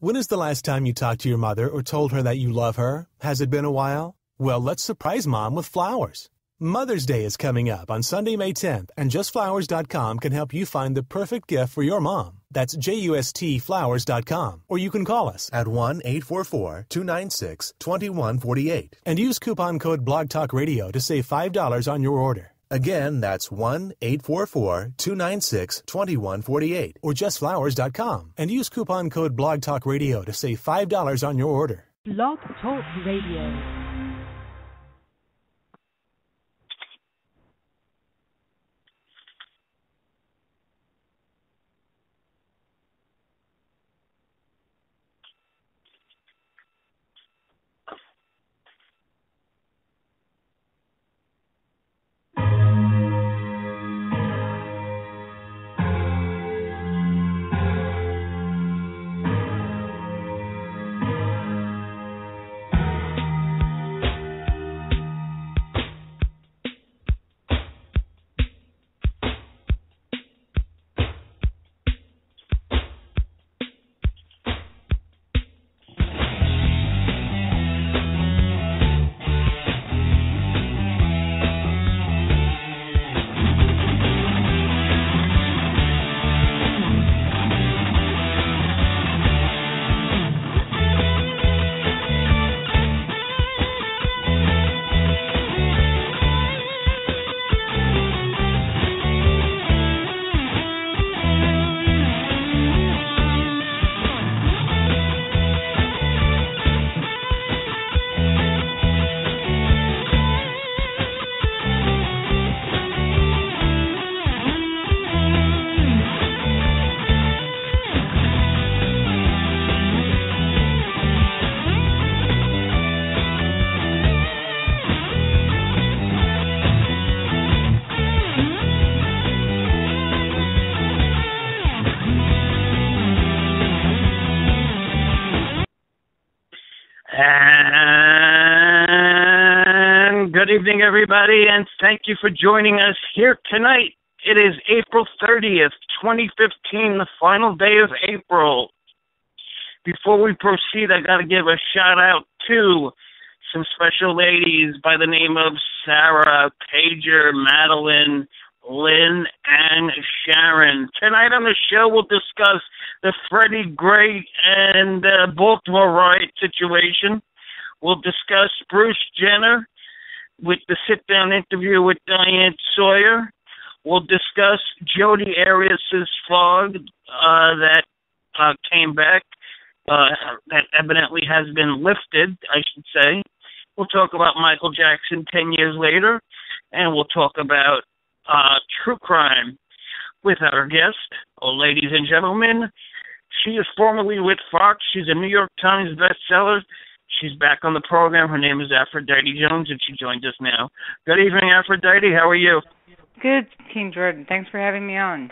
When is the last time you talked to your mother or told her that you love her? Has it been a while? Well, let's surprise Mom with flowers. Mother's Day is coming up on Sunday, May 10th, and JustFlowers.com can help you find the perfect gift for your mom. That's JUSTFlowers.com. Or you can call us at 1-844-296-2148 and use coupon code BlogTalkRadio to save $5 on your order. Again, that's 1-844-296-2148 or JustFlowers.com and use coupon code BlogTalkRadio to save $5 on your order. Blog Talk Radio. Good evening, everybody, and thank you for joining us here tonight. It is April 30th, 2015, the final day of April. Before we proceed, I got to give a shout-out to some special ladies by the name of Sarah, Pager, Madeline, Lynn, and Sharon. Tonight on the show, we'll discuss the Freddie Gray and Baltimore riot situation. We'll discuss Bruce Jenner with the sit-down interview with Diane Sawyer. We'll discuss Jodi Arias' fog that came back, that evidently has been lifted, I should say. We'll talk about Michael Jackson 10 years later, and we'll talk about true crime with our guest. Ladies and gentlemen, she is formerly with Fox. She's a New York Times bestseller. She's back on the program. Her name is Aphrodite Jones, and she joins us now. Good evening, Aphrodite. How are you? Good, King Jordan. Thanks for having me on.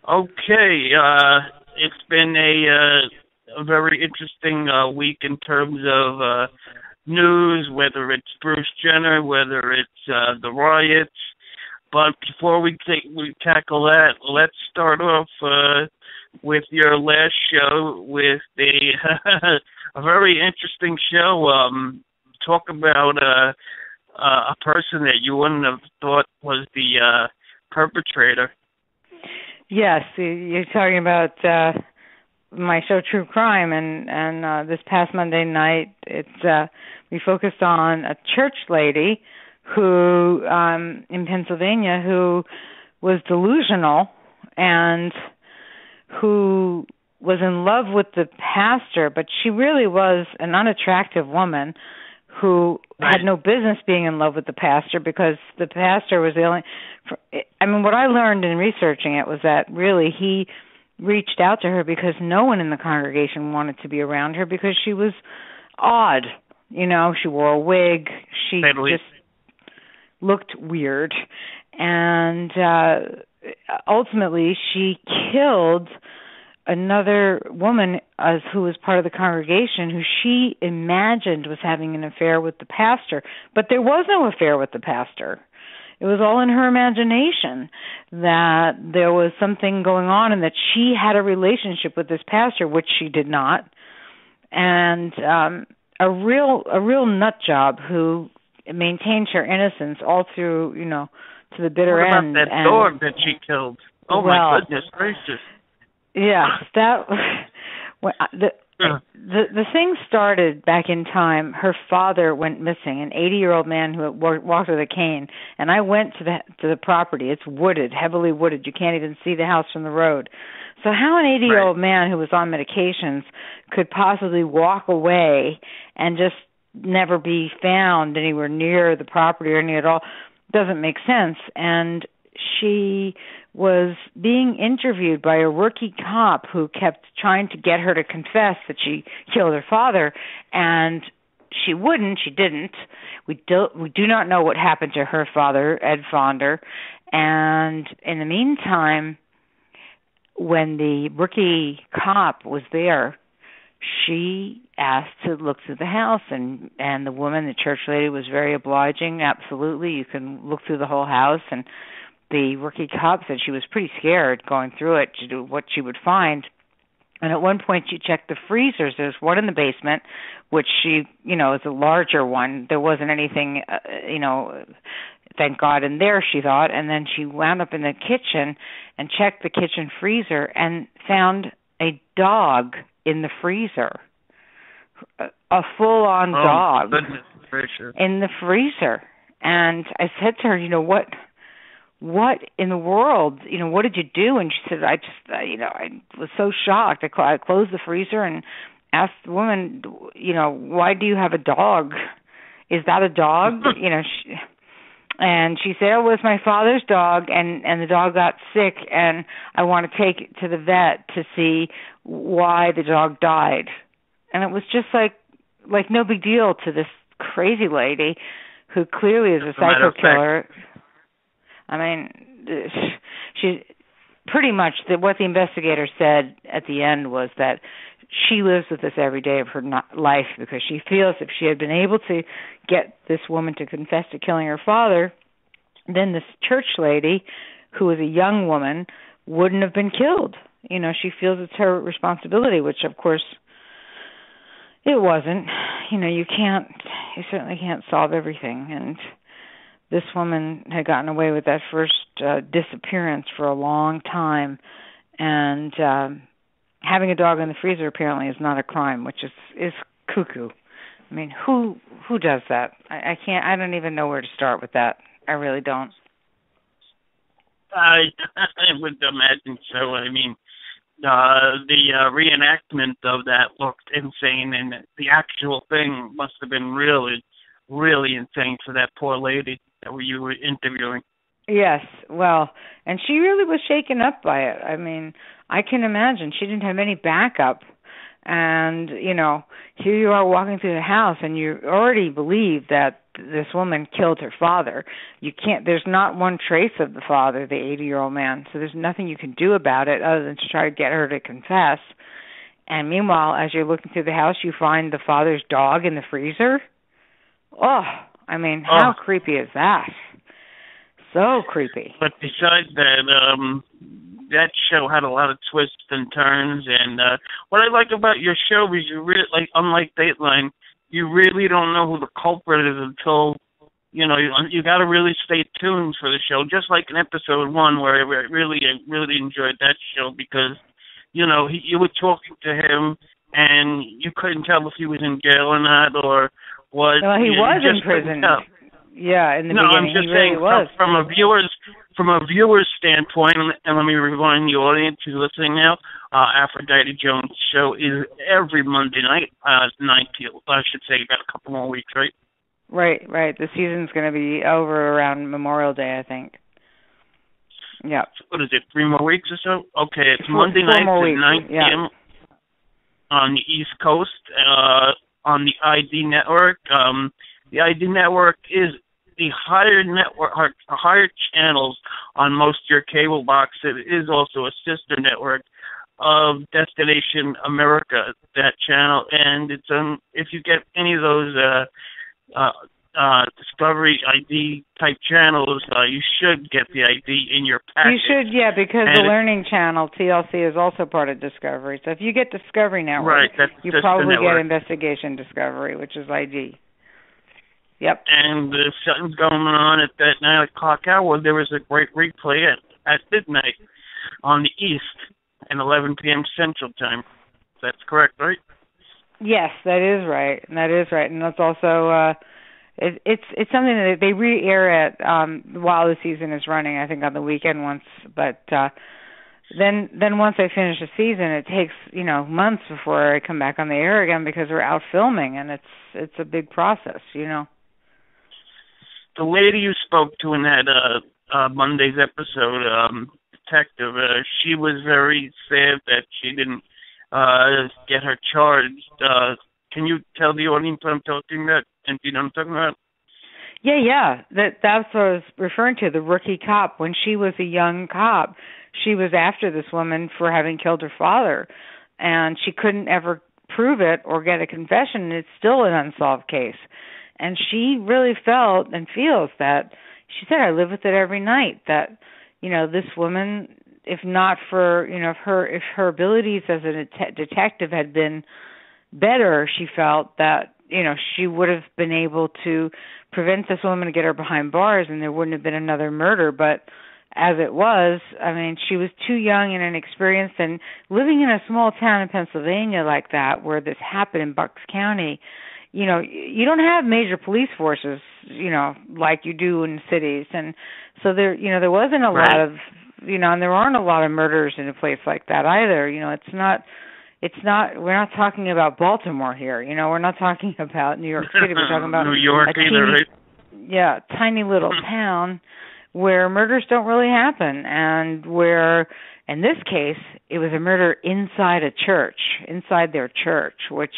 Okay. It's been a very interesting week in terms of news, whether it's Bruce Jenner, whether it's the riots. But before we tackle that, let's start off with your last show with a very interesting show. Talk about a person that you wouldn't have thought was the perpetrator. Yes, you're talking about my show True Crime, and this past Monday night, we focused on a church lady who in Pennsylvania who was delusional and who was in love with the pastor, but she really was an unattractive woman who had no business being in love with the pastor, because the pastor was the only... what I learned in researching it was that really he reached out to her because no one in the congregation wanted to be around her because she was odd. You know, she wore a wig. She just looked weird. And ultimately she killed another woman who was part of the congregation who she imagined was having an affair with the pastor. But there was no affair with the pastor. it was all in her imagination that there was something going on and that she had a relationship with this pastor, which she did not. And a real nut job who maintained her innocence all through, to the bitter end. What about that dog that she killed? Oh, my goodness gracious. Yeah, the thing started back in time. Her father went missing, an 80-year-old man who walked with a cane, and I went to the property. It's wooded, heavily wooded. You can't even see the house from the road. So how an 80-year-old man who was on medications could possibly walk away and just never be found anywhere near the property or any at all doesn't make sense. And she was being interviewed by a rookie cop who kept trying to get her to confess that she killed her father, and she didn't. We do not know what happened to her father, Ed Fonder, and in the meantime, when the rookie cop was there, she asked to look through the house, and the woman, the church lady, was very obliging. Absolutely, you can look through the whole house. And the rookie cop said she was pretty scared going through it to do what she would find. And at one point, she checked the freezers. There's one in the basement, which she, is a larger one. There wasn't anything, thank God, in there, she thought. And then she wound up in the kitchen and checked the kitchen freezer and found a dog in the freezer, a full-on dog in the freezer. And I said to her, what in the world, what did you do? And she said, I was so shocked. I closed the freezer and asked the woman, why do you have a dog? Is that a dog? And she said, oh, it was my father's dog, and the dog got sick, and I want to take it to the vet to see why the dog died. And it was just like no big deal to this crazy lady who clearly is a psycho killer. I mean, she pretty much what the investigator said at the end was that she lives with this every day of her life because she feels if she had been able to get this woman to confess to killing her father, then this church lady, who was a young woman, wouldn't have been killed. She feels it's her responsibility, which of course it wasn't. You certainly can't solve everything. And this woman had gotten away with that first disappearance for a long time. And having a dog in the freezer apparently is not a crime, which is cuckoo. I mean, who does that? I don't even know where to start with that. I really don't. I would imagine so. I mean, the reenactment of that looked insane, and the actual thing must have been really, really insane for that poor lady that you were interviewing. Yes, well, and she really was shaken up by it. I mean, I can imagine she didn't have any backup. And, here you are walking through the house and you already believe that this woman killed her father. There's not one trace of the father, the 80-year-old man, so there's nothing you can do about it other than to try to get her to confess. And meanwhile, as you're looking through the house, you find the father's dog in the freezer. Oh, I mean, how creepy is that? So creepy. But besides that, that show had a lot of twists and turns, and what I like about your show is you really, unlike Dateline, you really don't know who the culprit is until, you got to really stay tuned for the show, just like in episode 1 where I really enjoyed that show because, you were talking to him and you couldn't tell if he was in jail or not or what. Well, he was in prison. Yeah, in the beginning, I'm just saying, really was. From a viewer's standpoint, and let me remind the audience who's listening now, Aphrodite Jones' show is every Monday night, 9 p.m. I should say about a couple more weeks, right? Right. The season's going to be over around Memorial Day, I think. Yeah. What is it, 3 more weeks or so? Okay, it's Monday night at 9 p.m. on the East Coast, on the ID Network. The ID Network is the higher channels on most of your cable box. It is also a sister network of Destination America, that channel. And it's if you get any of those Discovery ID type channels, you should get the ID in your package. You should, yeah, because the Learning Channel, TLC, is also part of Discovery. So if you get Discovery Network, right, that's you just probably the get network. Investigation Discovery, which is ID. Yep. And there's something going on at that 9 o'clock hour. There was a great replay at midnight on the East and 11 p.m. Central Time. That's correct, right? Yes, that is right. And that's also it's something that they re-air it while the season is running. I think on the weekend once, but then once I finish the season, it takes months before I come back on the air again because we're out filming, and it's a big process. The lady you spoke to in that Monday's episode, detective, she was very sad that she didn't get her charged. Can you tell the audience what I'm talking about? And do you know what I'm talking about? Yeah. That's what I was referring to, the rookie cop. When she was a young cop, she was after this woman for having killed her father, and she couldn't ever prove it or get a confession, and it's still an unsolved case. And she really felt and feels that, she said, I live with it every night, that, this woman, if not for, if her abilities as a detective had been better, she felt that, she would have been able to prevent this woman to get her behind bars and there wouldn't have been another murder. But as it was, she was too young and inexperienced, and living in a small town in Pennsylvania like that, where this happened in Bucks County, you don't have major police forces, like you do in cities. And so there wasn't a lot of, and there aren't a lot of murders in a place like that either. We're not talking about Baltimore here. We're not talking about New York City. We're talking about New York either, right? Tiny little town where murders don't really happen, and where, in this case, it was a murder inside a church, inside their church, which,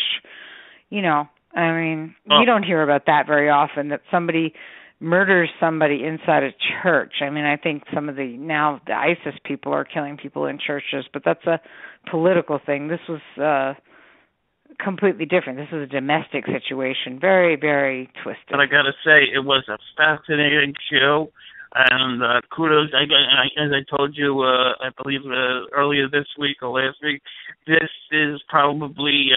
you don't hear about that very often, that somebody murders somebody inside a church. I think some of the ISIS people are killing people in churches, but that's a political thing. This was completely different. This was a domestic situation, very, very twisted. But I got to say, it was a fascinating show, and kudos. As I told you, I believe earlier this week or last week, this is probably,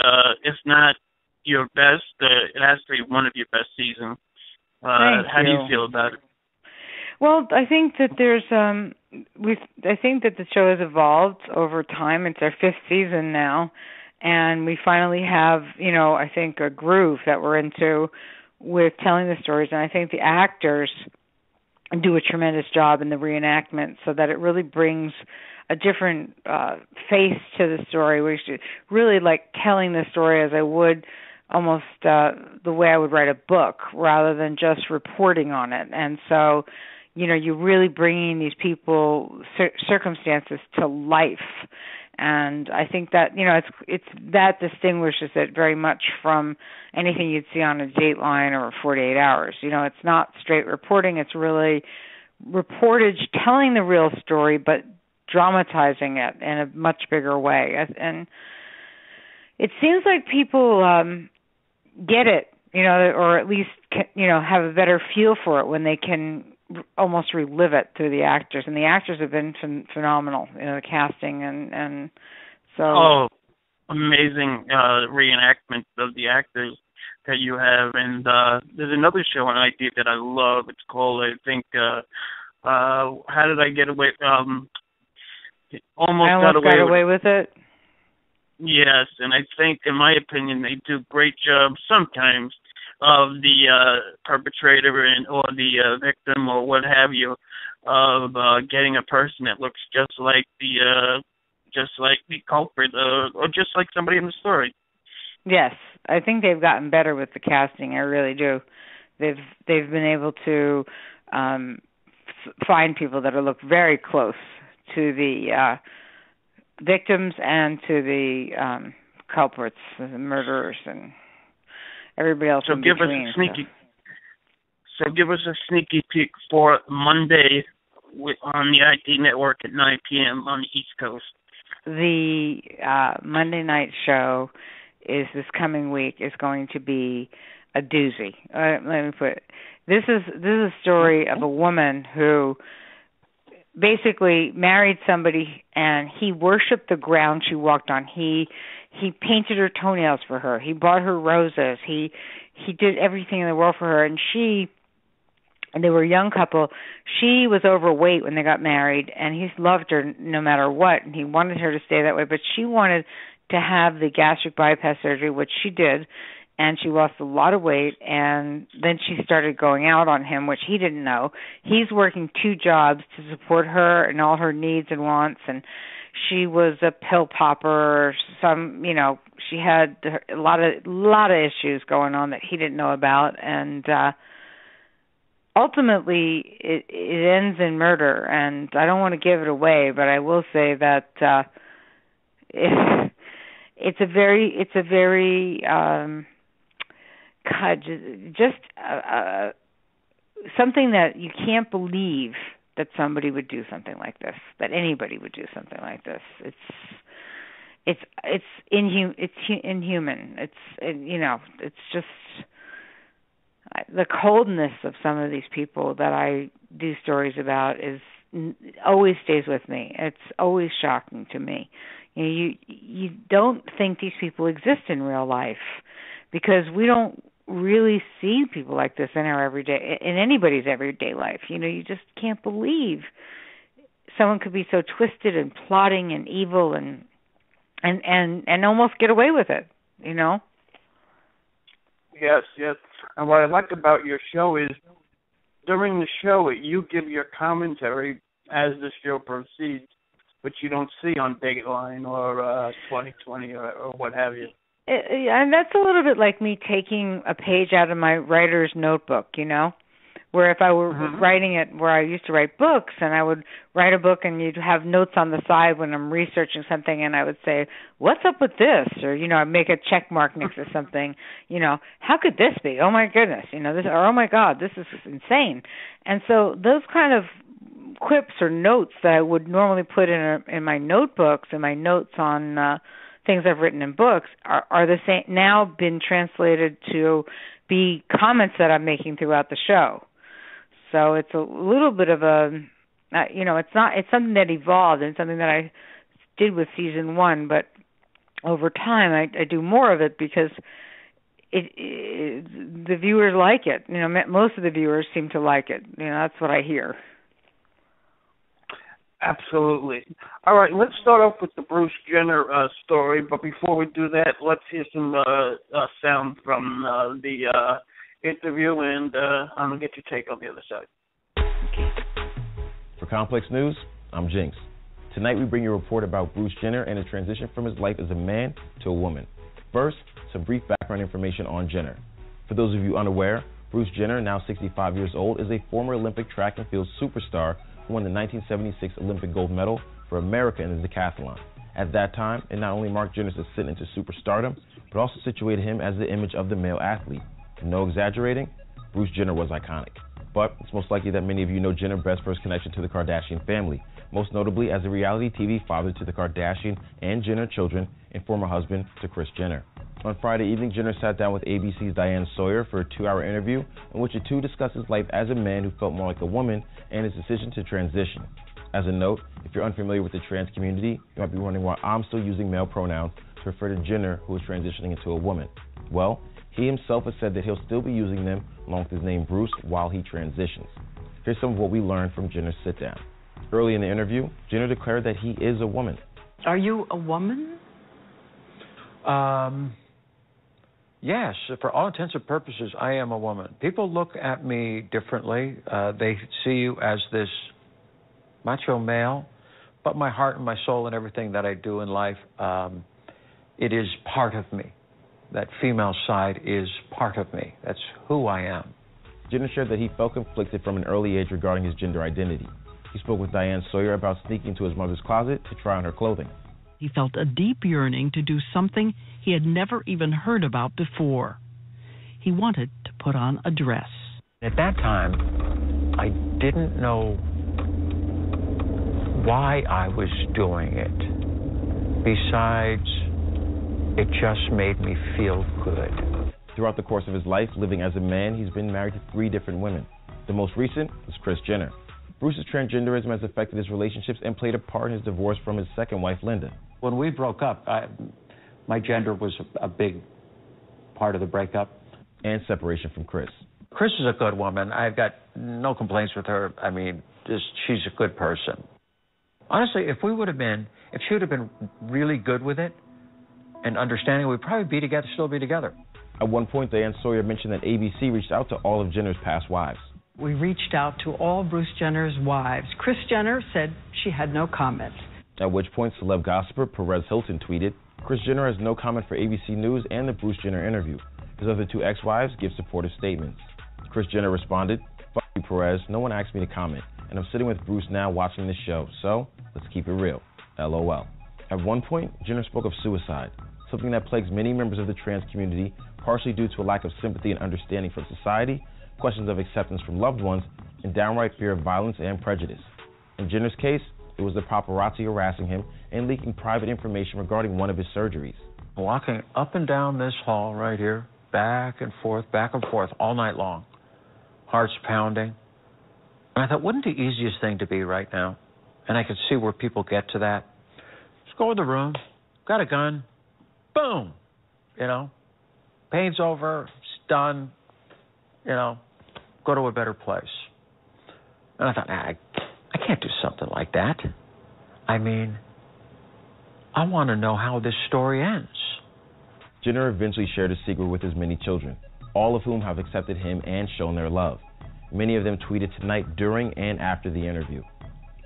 if not your best, it has to be one of your best seasons. How do you feel about it? Well, I think that I think that the show has evolved over time. It's our 5th season now, and we finally have, I think, a groove that we're into with telling the stories. And I think the actors do a tremendous job in the reenactment, so that it really brings a different face to the story. We should really like telling the story as I would almost the way I would write a book, rather than just reporting on it. And so, you're really bringing these people circumstances to life. And I think that, it's that distinguishes it very much from anything you'd see on a Dateline or 48 Hours. It's not straight reporting. It's really reportage, telling the real story, but dramatizing it in a much bigger way. And it seems like people get it, or at least, have a better feel for it when they can almost relive it through the actors. And the actors have been phenomenal, the casting and so. Oh, amazing reenactment of the actors that you have. And there's another show on ID that I love. It's called, I think, How Did I Get Away? Almost Got Away with It. Yes, and I think, in my opinion, they do a great job sometimes of the perpetrator or the victim or what have you, of getting a person that looks just like the culprit, or just like somebody in the story. Yes, I think they've gotten better with the casting. I really do. They've been able to find people that look very close to the victims and to the culprits, the murderers, and everybody else in between. So give us a sneaky peek for Monday on the ID Network at 9 p.m. on the East Coast. The Monday night show is this coming week is going to be a doozy. Let me put it. This is a story of a woman who basically married somebody, and he worshipped the ground she walked on. He painted her toenails for her. He bought her roses. He did everything in the world for her, and they were a young couple. She was overweight when they got married, and he loved her no matter what, and he wanted her to stay that way, but she wanted to have the gastric bypass surgery, which she did, and she lost a lot of weight, and then she started going out on him, which he didn't know. He's working 2 jobs to support her and all her needs and wants, and she was a pill popper. She had a lot of issues going on that he didn't know about, and ultimately it ends in murder. And I don't want to give it away, but I will say that it's a very something that you can't believe that somebody would do something like this, that anybody would do something like this. It's inhuman. It's just the coldness of some of these people that I do stories about always stays with me. It's always shocking to me. You don't think these people exist in real life, because we don't really see people like this in anybody's everyday life. You just can't believe someone could be so twisted and plotting and evil and almost get away with it. Yes. And what I like about your show is during the show you give your commentary as the show proceeds, which you don't see on Dateline or 2020 or what have you. And that's a little bit like me taking a page out of my writer's notebook, where if I were writing it where I used to write books, and I would write a book and you'd have notes on the side when I'm researching something, and I would say, what's up with this? Or, I'd make a check mark next to something, how could this be? Oh my goodness, this, or oh my God, this is insane. And so those kind of quips or notes that I would normally put in my notebooks and my notes on things I've written in books are the same, now been translated to be comments that I'm making throughout the show. So it's a little bit of it's something that evolved and something that I did with season 1, but over time I do more of it because the viewers like it. Most of the viewers seem to like it. That's what I hear. Absolutely. All right, let's start off with the Bruce Jenner story, but before we do that, let's hear some sound from the interview, and I'm going to get your take on the other side. For Complex News, I'm Jinx. Tonight we bring you a report about Bruce Jenner and his transition from his life as a man to a woman. First, some brief background information on Jenner. For those of you unaware, Bruce Jenner, now 65 years old, is a former Olympic track and field superstar who won the 1976 Olympic gold medal for America in the decathlon. At that time, it not only marked Jenner's ascent into superstardom, but also situated him as the image of the male athlete. No exaggerating, Bruce Jenner was iconic. But it's most likely that many of you know Jenner best for his connection to the Kardashian family, most notably as a reality TV father to the Kardashian and Jenner children and former husband to Kris Jenner. On Friday evening, Jenner sat down with ABC's Diane Sawyer for a 2-hour interview in which the two discussed his life as a man who felt more like a woman and his decision to transition. As a note, if you're unfamiliar with the trans community, you might be wondering why I'm still using male pronouns to refer to Jenner, who is transitioning into a woman. Well, he himself has said that he'll still be using them along with his name Bruce while he transitions. Here's some of what we learned from Jenner's sit-down. Early in the interview, Jenner declared that he is a woman. Are you a woman? Yes, for all intents and purposes, I am a woman. People look at me differently. They see you as this macho male, but my heart and my soul and everything that I do in life, it is part of me. That female side is part of me. That's who I am. Jenner shared that he felt conflicted from an early age regarding his gender identity. He spoke with Diane Sawyer about sneaking into his mother's closet to try on her clothing. He felt a deep yearning to do something he had never even heard about before. He wanted to put on a dress. At that time, I didn't know why I was doing it. Besides, it just made me feel good. Throughout the course of his life, living as a man, he's been married to 3 different women. The most recent is Kris Jenner. Bruce's transgenderism has affected his relationships and played a part in his divorce from his second wife, Linda. When we broke up, my gender was a big part of the breakup. And separation from Kris. Kris is a good woman. I've got no complaints with her. I mean, she's a good person. Honestly, if she would have been really good with it and understanding, we'd probably be together, still be together. At one point, Diane Sawyer mentioned that ABC reached out to all of Jenner's past wives. We reached out to all Bruce Jenner's wives. Kris Jenner said she had no comment. At which point, celeb gossiper Perez Hilton tweeted, Kris Jenner has no comment for ABC News and the Bruce Jenner interview. His other 2 ex-wives give supportive statements. Kris Jenner responded, "Fuck you, Perez. No one asked me to comment. And I'm sitting with Bruce now watching this show. So, let's keep it real. LOL." At one point, Jenner spoke of suicide, something that plagues many members of the trans community, partially due to a lack of sympathy and understanding from society, questions of acceptance from loved ones, and downright fear of violence and prejudice. In Jenner's case, it was the paparazzi harassing him and leaking private information regarding one of his surgeries. Walking up and down this hall right here, back and forth, all night long. Heart's pounding. And I thought, wouldn't the easiest thing to be right now? And I could see where people get to that. Just go in the room, got a gun, boom, pain's over, it's done, go to a better place. And I thought, I can't do something like that. I mean, I want to know how this story ends. Jenner eventually shared his secret with his many children, all of whom have accepted him and shown their love. Many of them tweeted tonight during and after the interview.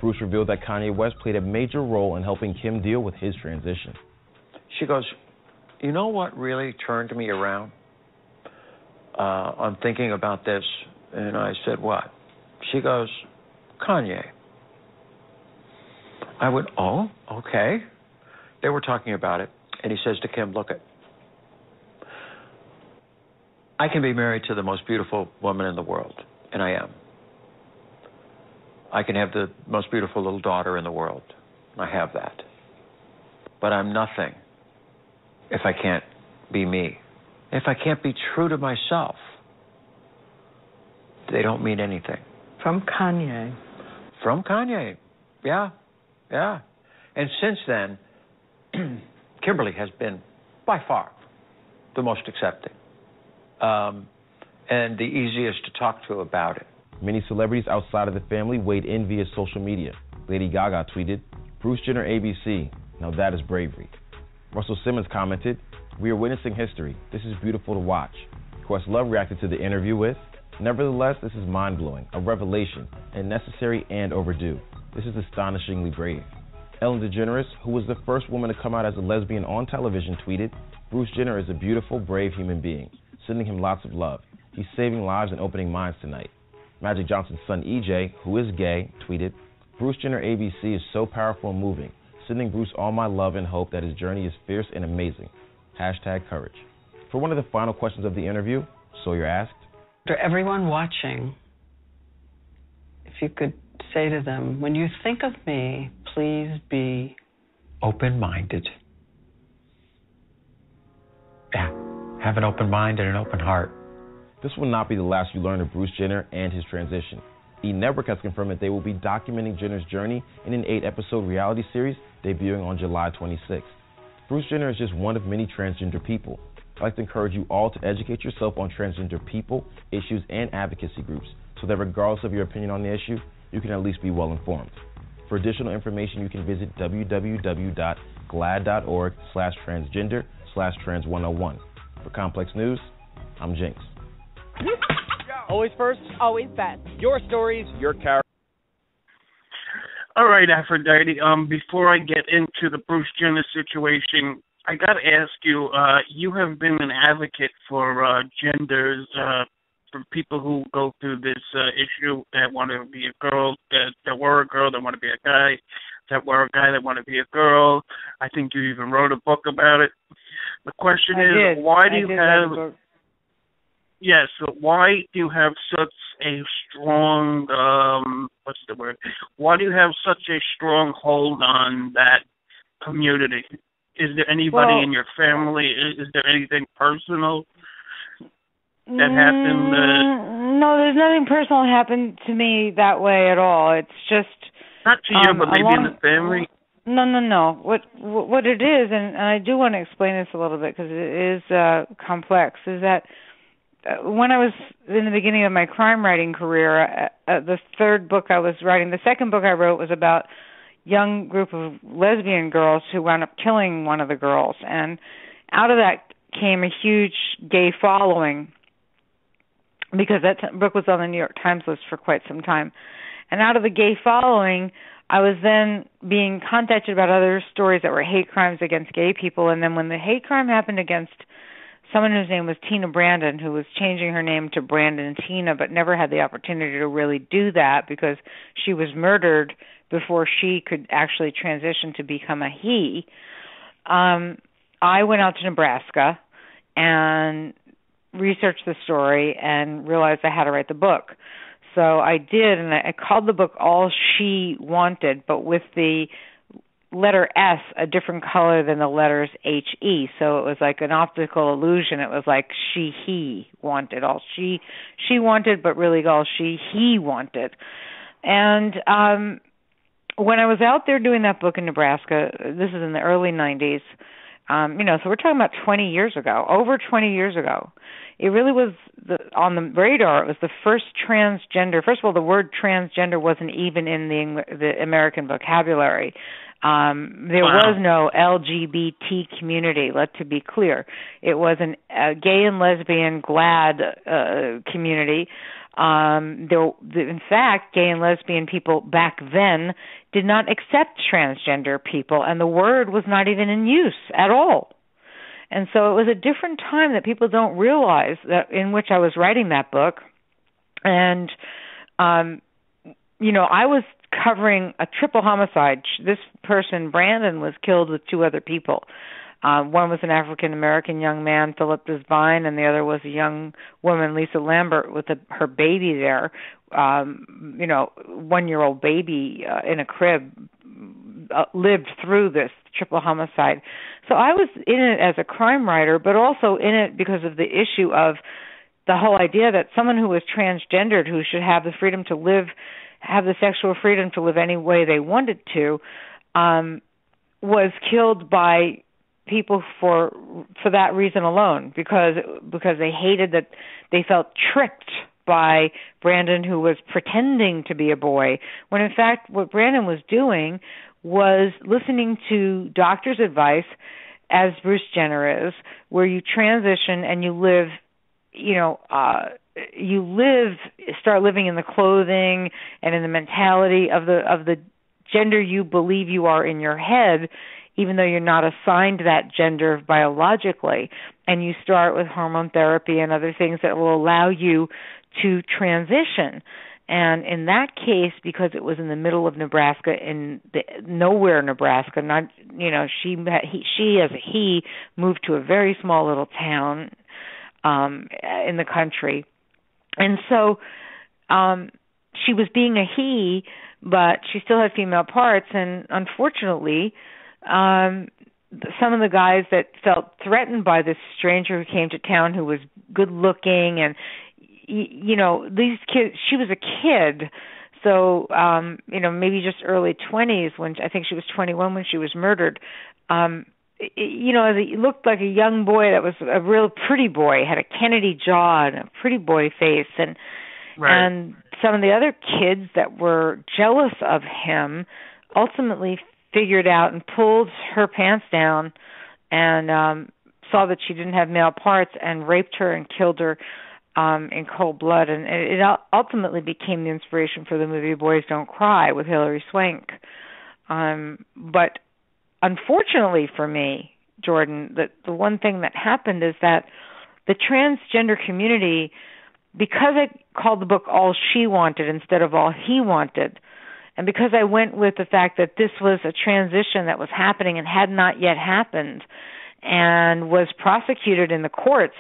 Bruce revealed that Kanye West played a major role in helping Kim deal with his transition. She goes, you know what really turned me around on thinking about this? And I said, what? She goes, Kanye. I went, oh, okay. They were talking about it. And he says to Kim, look, I can be married to the most beautiful woman in the world, and I am. I can have the most beautiful little daughter in the world. I have that. But I'm nothing if I can't be me. If I can't be true to myself, they don't mean anything. From Kanye. From Kanye, yeah. And since then, Kimberly has been, by far, the most accepting and the easiest to talk to about it. Many celebrities outside of the family weighed in via social media. Lady Gaga tweeted, Bruce Jenner ABC, now that is bravery. Russell Simmons commented, we are witnessing history. This is beautiful to watch. Questlove reacted to the interview with, nevertheless, this is mind-blowing, a revelation, and necessary and overdue. This is astonishingly brave. Ellen DeGeneres, who was the first woman to come out as a lesbian on television, tweeted, Bruce Jenner is a beautiful, brave human being. Sending him lots of love. He's saving lives and opening minds tonight. Magic Johnson's son EJ, who is gay, tweeted, Bruce Jenner ABC is so powerful and moving. Sending Bruce all my love and hope that his journey is fierce and amazing. #courage. For one of the final questions of the interview, Sawyer asked, For everyone watching, if you could say to them, when you think of me, please be open-minded. Yeah, have an open mind and an open heart. This will not be the last you learn of Bruce Jenner and his transition. E! Network has confirmed that they will be documenting Jenner's journey in an 8-episode reality series debuting on July 26th. Bruce Jenner is just one of many transgender people. I'd like to encourage you all to educate yourself on transgender people, issues, and advocacy groups so that regardless of your opinion on the issue, you can at least be well informed. For additional information, you can visit www.glad.org/transgender/trans101. For Complex News, I'm Jinx. Always first, always best. Your stories, your character. All right, Aphrodite. Before I get into the Bruce Jenner situation, I got to ask you. You have been an advocate for genders, for people who go through this issue that want to be a girl, that were a girl, that want to be a guy, that were a guy, that want to be a girl. I think you even wrote a book about it. The question is, why do you have? Yes. So why do you have such a strong? What's the word? Why do you have such a strong hold on that community? Is there anybody in your family? Is there anything personal? that happened? No, there's nothing personal happened to me that way at all. It's just not to you, but maybe in the family. No. What it is, and I do want to explain this a little bit because it is complex, is that when I was in the beginning of my crime writing career, the third book I was writing, the second book I wrote was about young group of lesbian girls who wound up killing one of the girls, and out of that came a huge gay following because that book was on the New York Times list for quite some time. And out of the gay following, I was then being contacted about other stories that were hate crimes against gay people, and then when the hate crime happened against someone whose name was Tina Brandon, who was changing her name to Brandon Tina, but never had the opportunity to really do that because she was murdered before she could actually transition to become a he. I went out to Nebraska and researched the story and realized I had to write the book. So I did, and I called the book All She Wanted, but with the letter S a different color than the letters H-E. So it was like an optical illusion. It was like he wanted. All she wanted, but really all he wanted. And when I was out there doing that book in Nebraska, this is in the early 90s, so we're talking about 20 years ago, over 20 years ago. It really was on the radar. It was the first transgender. First of all, the word transgender wasn't even in the American vocabulary. There was no LGBT community, to be clear. It was a gay and lesbian GLAAD community. In fact, gay and lesbian people back then did not accept transgender people, and the word was not even in use at all. And so it was a different time that people don't realize that in which I was writing that book. And, I was covering a triple homicide. This person, Brandon, was killed with two other people. One was an African-American young man, Philip Desvine, and the other was a young woman, Lisa Lambert, with her baby there, 1-year-old baby in a crib, lived through this triple homicide. So I was in it as a crime writer, but also in it because of the issue of the whole idea that someone who was transgendered, who should have the freedom to live, have the sexual freedom to live any way they wanted to, was killed by people for that reason alone, because they hated that they felt tricked by Brandon, who was pretending to be a boy, when in fact what Brandon was doing was listening to doctor's advice, as Bruce Jenner is, where you transition and you live, start living in the clothing and in the mentality of the gender you believe you are in your head, even though you're not assigned that gender biologically. And you start with hormone therapy and other things that will allow you to transition. And in that case, because it was in the middle of Nebraska, nowhere Nebraska, not, she as a he moved to a very small little town in the country. And so she was being a he, but she still had female parts. And unfortunately, some of the guys that felt threatened by this stranger who came to town, who was good looking, and these kids, she was a kid, so maybe just early 20s, when I think she was 21 when she was murdered. He looked like a young boy that was a real pretty boy, had a Kennedy jaw and a pretty boy face, and right. And some of the other kids that were jealous of him ultimately figured out and pulled her pants down and saw that she didn't have male parts and raped her and killed her in cold blood. And it ultimately became the inspiration for the movie Boys Don't Cry with Hilary Swank. But unfortunately for me, Jordan, the one thing that happened is that the transgender community, because I called the book All She Wanted instead of All He Wanted, and because I went with the fact that this was a transition that was happening and had not yet happened and was prosecuted in the courts,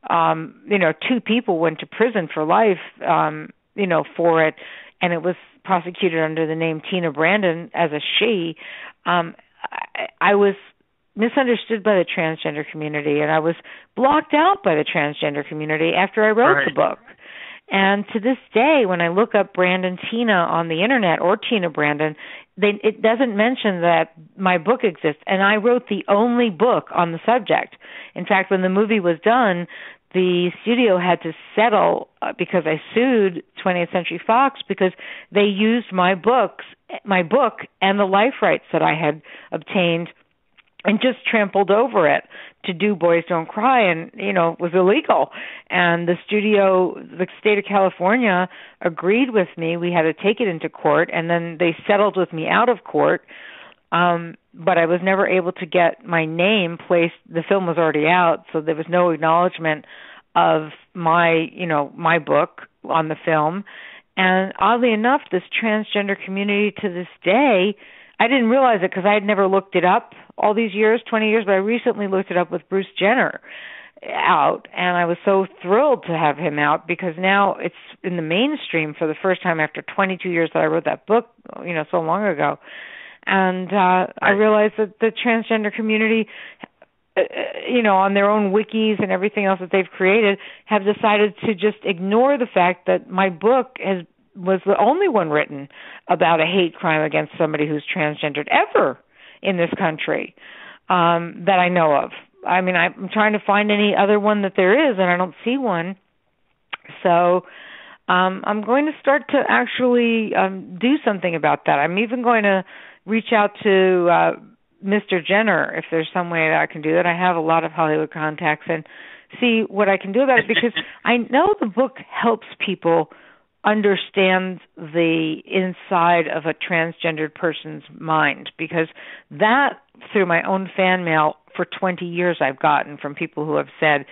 2 people went to prison for life, for it, and it was prosecuted under the name Tina Brandon as a she. I was misunderstood by the transgender community, and I was blocked out by the transgender community after I wrote the book. And to this day, when I look up Brandon Tina on the internet or Tina Brandon, it doesn't mention that my book exists. And I wrote the only book on the subject. In fact, when the movie was done, the studio had to settle because I sued 20th Century Fox because they used my book and the life rights that I had obtained and just trampled over it to do Boys Don't Cry, and, it was illegal. And the studio, the state of California, agreed with me. We had to take it into court, and then they settled with me out of court. But I was never able to get my name placed. The film was already out, so there was no acknowledgement of my book on the film. And oddly enough, this transgender community to this day, I didn't realize it because I had never looked it up all these years, 20 years, but I recently looked it up with Bruce Jenner out, and I was so thrilled to have him out because now it's in the mainstream for the first time after 22 years that I wrote that book, so long ago. And I realized that the transgender community, on their own wikis and everything else that they've created, have decided to just ignore the fact that my book was the only one written about a hate crime against somebody who's transgendered ever in this country that I know of. I mean, I'm trying to find any other one that there is, and I don't see one. So I'm going to start to actually do something about that. I'm even going to reach out to Mr. Jenner if there's some way that I can do that. I have a lot of Hollywood contacts and see what I can do about it because I know the book helps people understand the inside of a transgendered person's mind, because that, through my own fan mail for 20 years, I've gotten from people who have said,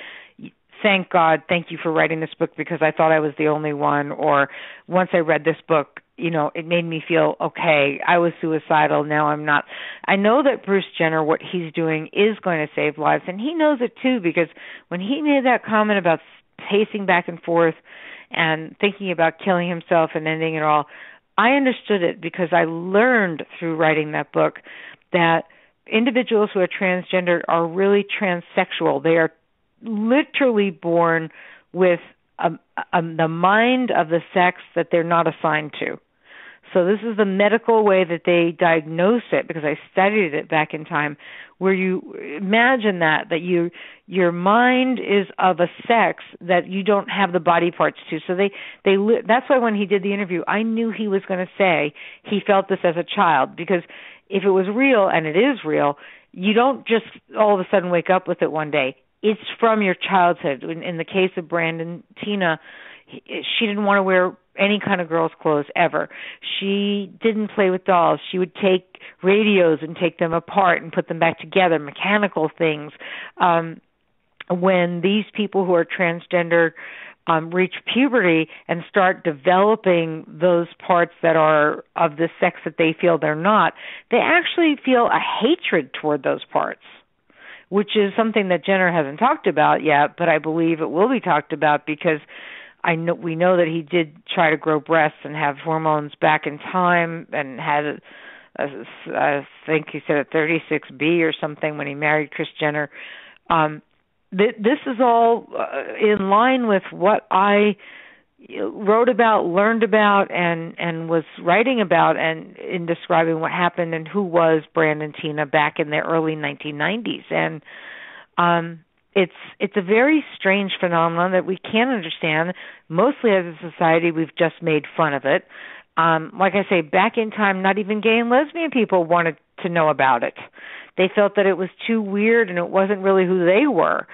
thank God, thank you for writing this book because I thought I was the only one, or once I read this book, it made me feel okay. I was suicidal, now I'm not. I know that Bruce Jenner, what he's doing is going to save lives, and he knows it too, because when he made that comment about pacing back and forth and thinking about killing himself and ending it all, I understood it because I learned through writing that book that individuals who are transgender are really transsexual. They are literally born with the mind of the sex that they're not assigned to. So this is the medical way that they diagnose it, because I studied it back in time, where you imagine that your mind is of a sex that you don't have the body parts to. So that's why when he did the interview, I knew he was going to say he felt this as a child, because if it was real, and it is real, you don't just all of a sudden wake up with it one day. It's from your childhood. In the case of Brandon Tina, she didn't want to wear any kind of girl's clothes ever. She didn't play with dolls. She would take radios and take them apart and put them back together, mechanical things. When these people who are transgender reach puberty and start developing those parts that are of the sex that they feel they're not, they actually feel a hatred toward those parts, which is something that Jenner hasn't talked about yet, but I believe it will be talked about, because we know that he did try to grow breasts and have hormones back in time, and had I think he said a 36B or something when he married Kris Jenner. This is all in line with what I wrote about, learned about, and was writing about, and in describing what happened and who was Brandon Tina back in the early 1990s. And it's a very strange phenomenon that we can't understand. Mostly as a society, we've just made fun of it. Like I say, back in time, not even gay and lesbian people wanted to know about it. They felt that it was too weird and it wasn't really who they were.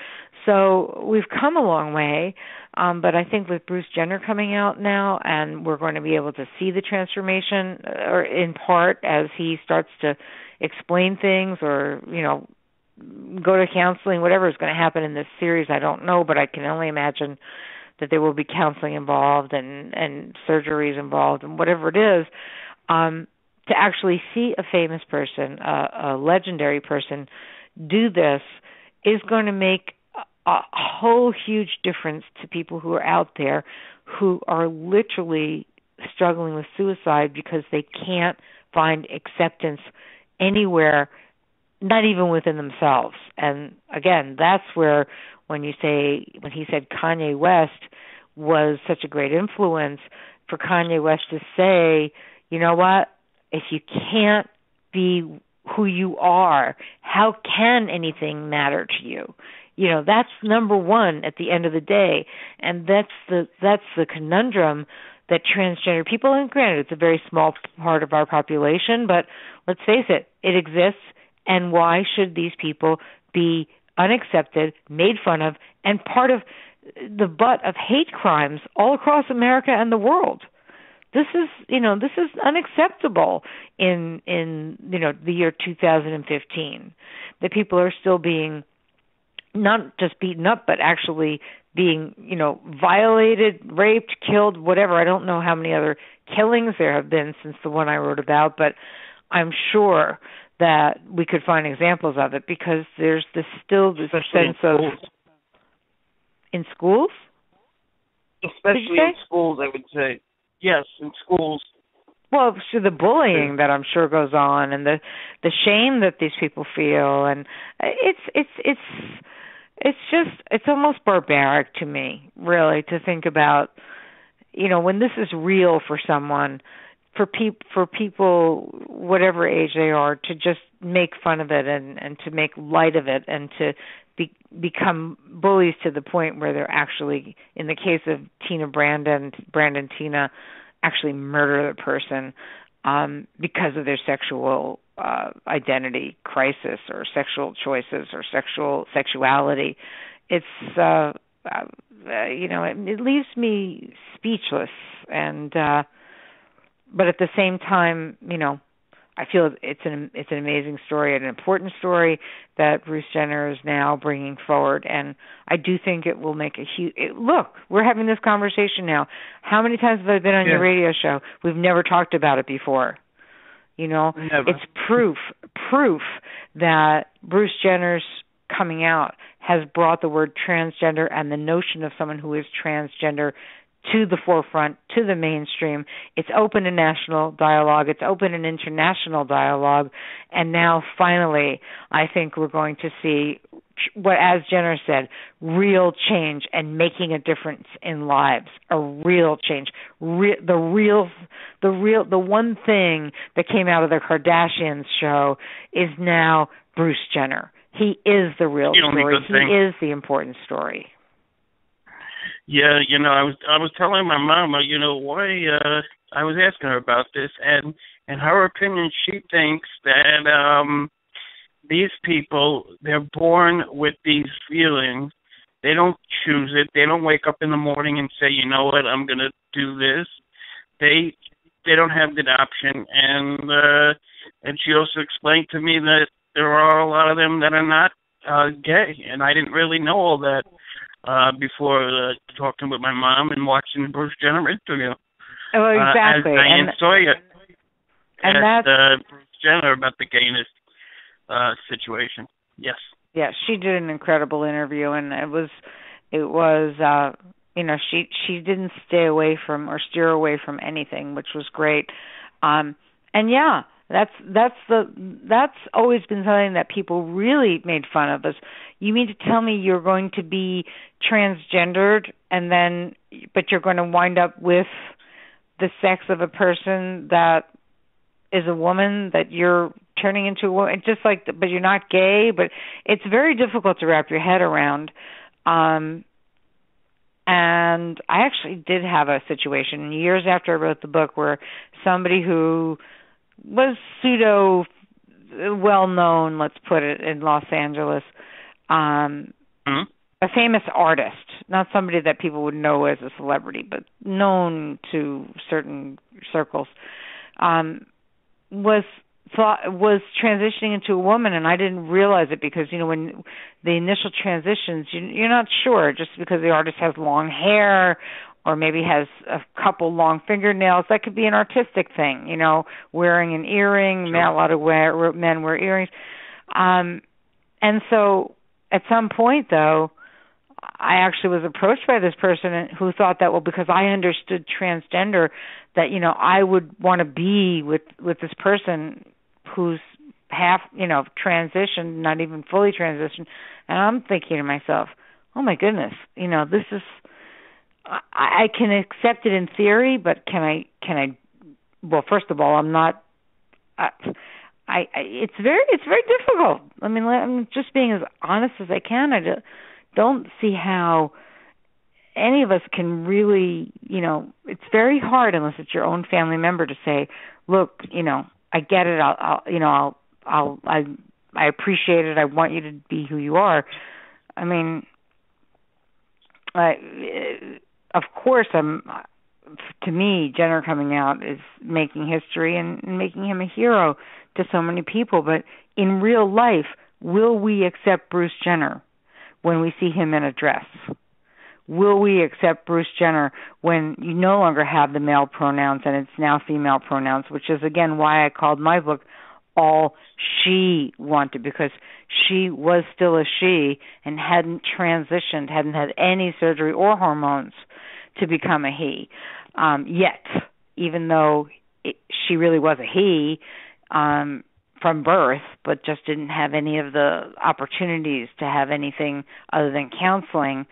So we've come a long way. But I think with Bruce Jenner coming out now, and we're going to be able to see the transformation, or in part as he starts to explain things, or, go to counseling, whatever is going to happen in this series, I don't know, but I can only imagine that there will be counseling involved and surgeries involved and whatever it is, to actually see a famous person, a legendary person, do this is going to make a whole huge difference to people who are out there who are literally struggling with suicide because they can't find acceptance anywhere not even within themselves. And again, that's where when he said Kanye West was such a great influence, for Kanye West to say, you know what, if you can't be who you are, how can anything matter to you? You know, that's number one at the end of the day. And that's the conundrum that transgender people, and granted, it's a very small part of our population, but let's face it, it exists. And why should these people be unaccepted, made fun of, and part of the butt of hate crimes all across America and the world? This is unacceptable in the year 2015. That people are still being not just beaten up, but actually being, violated, raped, killed, whatever. I don't know how many other killings there have been since the one I wrote about, but I'm sure that we could find examples of it, because there's still this sense of... In schools? Especially in schools, I would say. Yes, in schools. Well, so the bullying that I'm sure goes on, and the shame that these people feel, and it's almost barbaric to me, really, to think about, when this is real for someone, for people, whatever age they are, to just make fun of it and to make light of it, and to become bullies to the point where they're actually, in the case of Brandon Tina, actually murder the person because of their sexual identity crisis or sexual choices or sexuality. It's it leaves me speechless, and but at the same time, I feel it's an amazing story, an important story that Bruce Jenner is now bringing forward, and I do think it will make a huge... Look, we're having this conversation now. How many times have I been on your radio show? We've never talked about it before. Never. It's proof that Bruce Jenner's coming out has brought the word transgender and the notion of someone who is transgender to the forefront, to the mainstream. It's open to national dialogue. It's open in international dialogue. And now, finally, I think we're going to see what, as Jenner said, real change and making a difference in lives. A real change. The one thing that came out of the Kardashians show is now Bruce Jenner. He is the real story. He is the important story. Yeah, I was telling my mama, why I was asking her about this, and in her opinion, she thinks that these people, they're born with these feelings. They don't choose it. They don't wake up in the morning and say, you know what, I'm going to do this. They don't have that option, and she also explained to me that there are a lot of them that are not gay, and I didn't really know all that before talking with my mom and watching the Bruce Jenner interview. Oh, exactly. As Diane Sawyer asked Bruce Jenner about the gayness situation. Yes. Yeah, she did an incredible interview, and it was she didn't stay away from or steer away from anything, which was great. And yeah, that's always been something that people really made fun of us. You mean to tell me you're going to be transgendered but you're going to wind up with the sex of a person that is a woman, that you're turning into a woman, but you're not gay? But it's very difficult to wrap your head around. And I actually did have a situation years after I wrote the book where somebody who was pseudo well-known, let's put it, in Los Angeles, a famous artist, not somebody that people would know as a celebrity, but known to certain circles, was transitioning into a woman, and I didn't realize it because, when the initial transitions, you're not sure, just because the artist has long hair or maybe has a couple long fingernails. That could be an artistic thing, wearing an earring. Sure. A lot of men wear earrings. And so at some point, though, I actually was approached by this person who thought that, well, because I understood transgender, that, I would want to be with this person who's half, transitioned, not even fully transitioned. And I'm thinking to myself, oh my goodness, this is, I can accept it in theory, but can I, well, first of all, I'm not, it's very difficult. I mean, I'm just being as honest as I can. I don't see how any of us can really, it's very hard unless it's your own family member to say, look, I get it. I appreciate it. I want you to be who you are. I mean, of course, to me, Jenner coming out is making history and making him a hero to so many people. But in real life, will we accept Bruce Jenner when we see him in a dress? Will we accept Bruce Jenner when you no longer have the male pronouns and it's now female pronouns, which is, again, why I called my book All She Wanted, because she was still a she and hadn't transitioned, hadn't had any surgery or hormones to become a he yet, even though she really was a he from birth, but just didn't have any of the opportunities to have anything other than counseling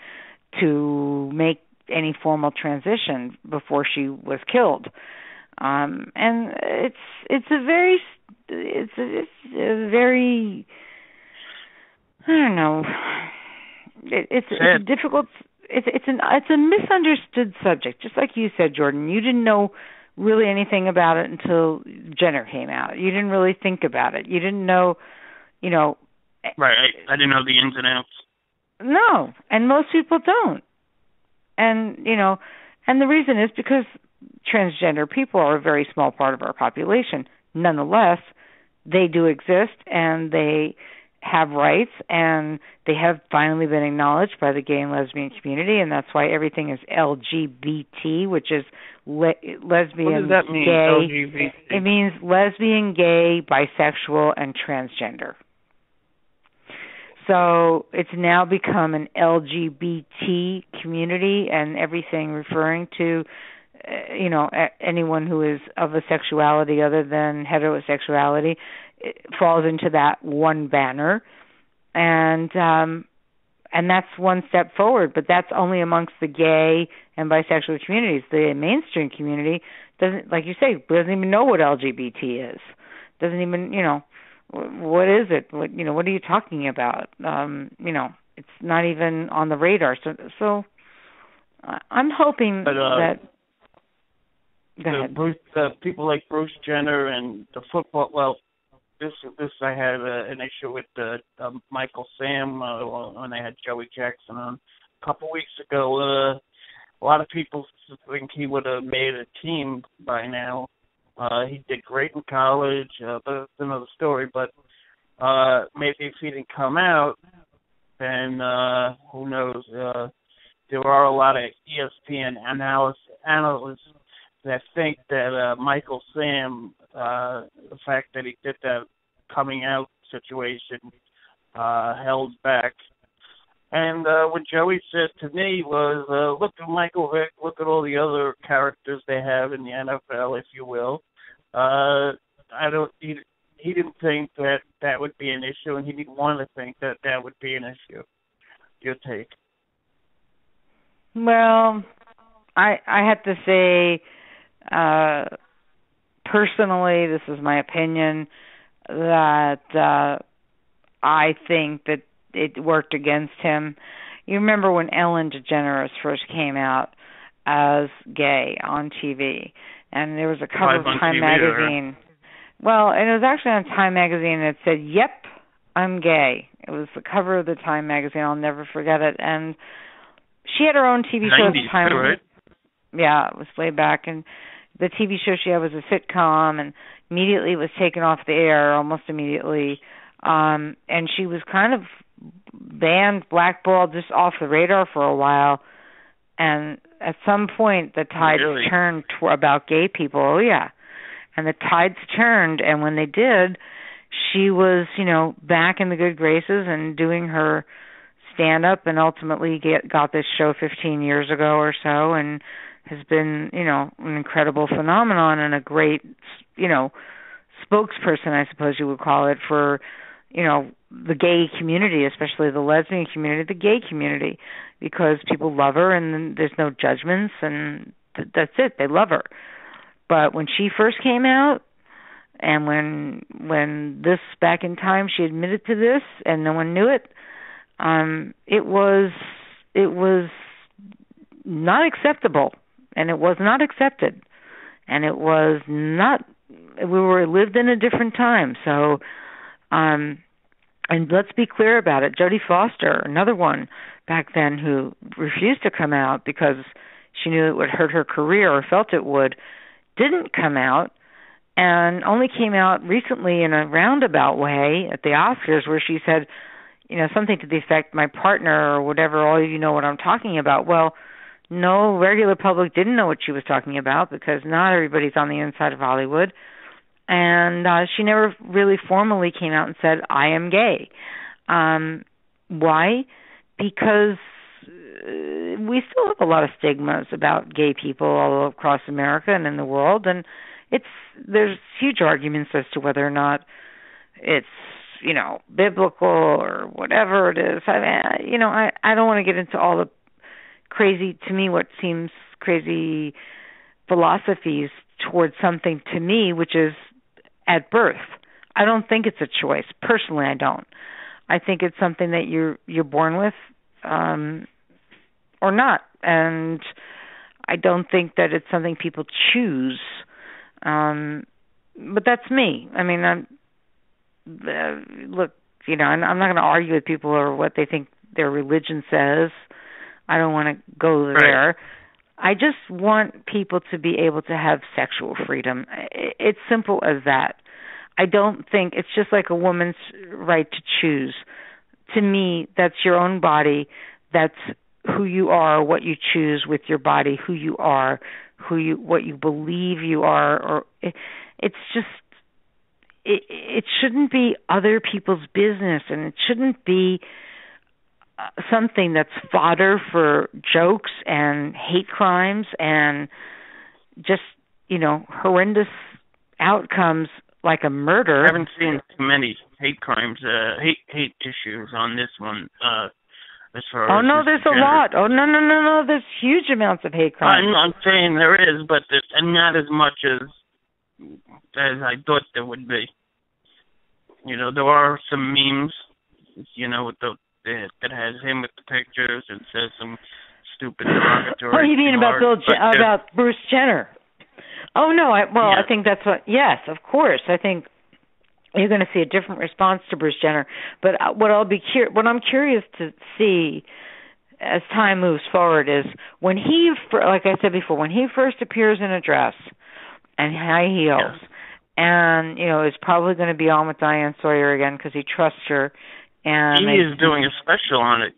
to make any formal transition before she was killed. And it's a very I don't know. It's a difficult. It's a misunderstood subject. Just like you said, Jordan, you didn't know really anything about it until Jenner came out. You didn't really think about it. You didn't know, Right. I didn't know the ins and outs. No, and most people don't. And, and the reason is because transgender people are a very small part of our population. Nonetheless, they do exist and they have rights and they have finally been acknowledged by the gay and lesbian community, and that's why everything is LGBT, which is lesbian, what does that mean, gay. LGBT? It means lesbian, gay, bisexual, and transgender. So it's now become an LGBT community, and everything referring to, anyone who is of a sexuality other than heterosexuality falls into that one banner, and that's one step forward. But that's only amongst the gay and bisexual communities. The mainstream community doesn't, like you say, doesn't even know what LGBT is. Doesn't even, what is it? What are you talking about? It's not even on the radar. So I'm hoping that. Go ahead. People like Bruce Jenner and the football. Well, this I had an issue with Michael Sam when they had Joey Jackson on a couple weeks ago. A lot of people think he would have made a team by now. He did great in college, but that's another story. But maybe if he didn't come out, then who knows? There are a lot of ESPN analysts that think that Michael Sam, the fact that he did that coming out situation, held back. And what Joey said to me was, look at Michael Vick, look at all the other characters they have in the NFL, if you will. He didn't think that would be an issue, and he didn't want to think that would be an issue. Your take? Well, I have to say, personally, this is my opinion, that I think that it worked against him. You remember when Ellen DeGeneres first came out as gay on TV, and there was a cover of Time magazine. Well, and it was actually on Time magazine, and it said, "Yep, I'm gay." It was the cover of the Time magazine. I'll never forget it. And she had her own TV show at the time. Right? Yeah, it was way back, and the TV show she had was a sitcom, and immediately it was taken off the air, almost immediately. And she was kind of banned, blackballed, just off the radar for a while. And at some point, the tides turned about gay people. Oh, yeah. And the tides turned, and when they did, she was, back in the good graces and doing her stand-up, and ultimately got this show 15 years ago or so, and has been, an incredible phenomenon and a great, spokesperson, I suppose you would call it, for, the gay community, especially the lesbian community, the gay community, because people love her and there's no judgments, and that's it. They love her. But when she first came out, and when this back in time she admitted to this and no one knew it, it was not acceptable, and it was not accepted, and it was not. We lived in a different time, so. And let's be clear about it. Jodie Foster, another one back then who refused to come out because she knew it would hurt her career or felt it would, didn't come out and only came out recently in a roundabout way at the Oscars where she said, something to the effect, my partner or whatever, all of you know what I'm talking about. Well, no, regular public didn't know what she was talking about because not everybody's on the inside of Hollywood. And she never really formally came out and said, I am gay. Why? Because we still have a lot of stigmas about gay people all across America and in the world. And there's huge arguments as to whether or not it's, biblical or whatever it is. I don't want to get into all the crazy, to me, what seems crazy philosophies towards something to me, which is at birth. I don't think it's a choice. Personally, I don't. I think it's something that you're born with, or not. And I don't think that it's something people choose. But that's me. I mean, look, I'm not going to argue with people or what they think their religion says. I don't want to go there. Right. I just want people to be able to have sexual freedom. It's simple as that. I don't think it's just like a woman's right to choose. To me, that's your own body. That's who you are, what you choose with your body, who you are, what you believe you are. Or it's just, it shouldn't be other people's business, and it shouldn't be something that's fodder for jokes and hate crimes and just, horrendous outcomes like a murder. I haven't seen too many hate crimes, hate issues on this one. As far as there's a lot. Oh, no. There's huge amounts of hate crimes. I'm saying there is, but not as much as I thought there would be. There are some memes, with that has him with the pictures and says some stupid derogatory. Oh, you mean about Bruce Jenner? Oh no, I think that's what. Yes, of course. I think you're going to see a different response to Bruce Jenner. But what I'm curious to see as time moves forward is when he, like I said before, when he first appears in a dress and high heels, and is probably going to be on with Diane Sawyer again because he trusts her. And he is doing a special on it,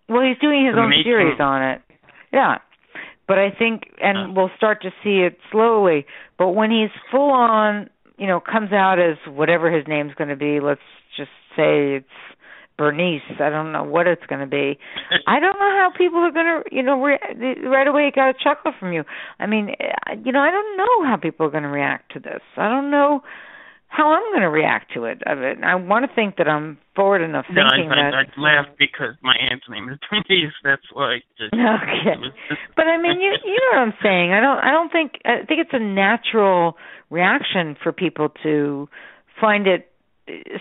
Well, he's doing his own series on it. Yeah. But I think, and we'll start to see it slowly, but when he's full on, comes out as whatever his name's going to be, let's just say it's Bernice. I don't know what it's going to be. I don't know how people are going to, right away it got a chuckle from you. I mean, I don't know how people are going to react to this. I don't know how I'm going to react to it. I want to think that I'm forward enough thinking that... I laughed because my aunt's name is Denise. That's why. Okay. But I mean, you know what I'm saying. I think it's a natural reaction for people to find it.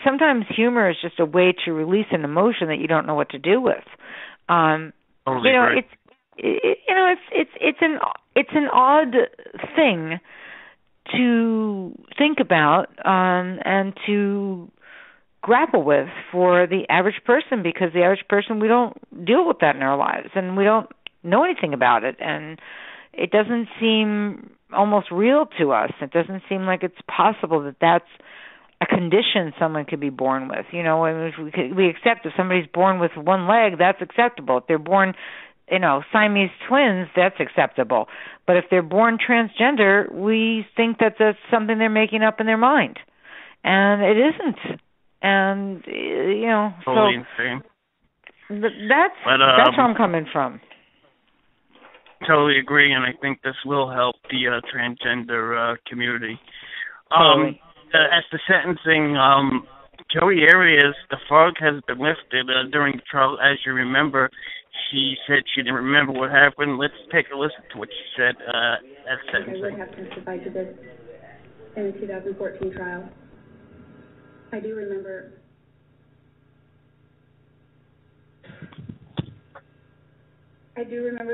Sometimes humor is just a way to release an emotion that you don't know what to do with. Right. It's an odd thing to think about and to grapple with for the average person, because the average person, we don't deal with that in our lives and we don't know anything about it, and it doesn't seem almost real to us. It doesn't seem like it's possible that that's a condition someone could be born with. We accept if somebody's born with one leg, that's acceptable. If they're born Siamese twins, that's acceptable. But if they're born transgender, we think that that's something they're making up in their mind. And it isn't. And, totally insane. That's where I'm coming from. Totally agree, and I think this will help the transgender community. Totally. at the sentencing, Joey Arias, the fog has been lifted during the trial. As you remember, she said she didn't remember what happened. Let's take a listen to what she said at sentencing. I would have testified to this in the 2014 trial. I do remember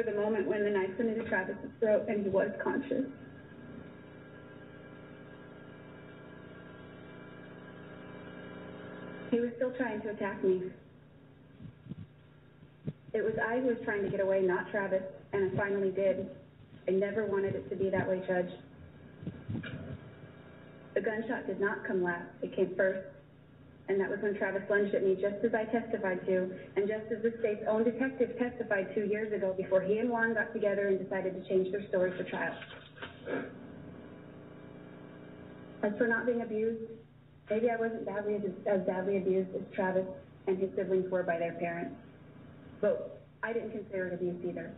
the moment when the knife went into Travis's throat and he was conscious. He was still trying to attack me. It was I who was trying to get away, not Travis, and I finally did. I never wanted it to be that way, Judge. The gunshot did not come last. It came first. And that was when Travis lunged at me, just as I testified to, and just as the state's own detective testified 2 years ago before he and Juan got together and decided to change their story for trial. As for not being abused, maybe I wasn't as badly abused as Travis and his siblings were by their parents. But I didn't consider it abuse either.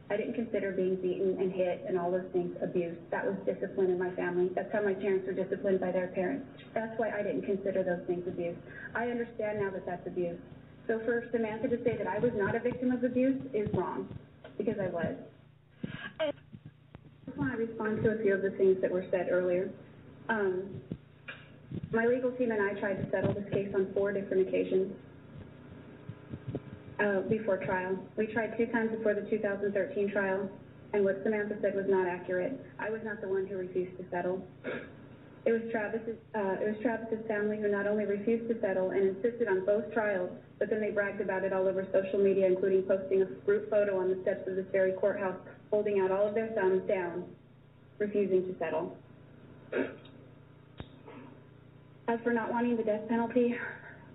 I didn't consider being beaten and hit and all those things abuse. That was discipline in my family. That's how my parents were disciplined by their parents. That's why I didn't consider those things abuse. I understand now that that's abuse. So for Samantha to say that I was not a victim of abuse is wrong, because I was. I just want to respond to a few of the things that were said earlier. My legal team and I tried to settle this case on 4 different occasions. Before trial. We tried 2 times before the 2013 trial, and what Samantha said was not accurate. I was not the one who refused to settle. It was Travis's family who not only refused to settle and insisted on both trials, but then they bragged about it all over social media, including posting a group photo on the steps of this very courthouse, holding out all of their thumbs down, refusing to settle. As for not wanting the death penalty,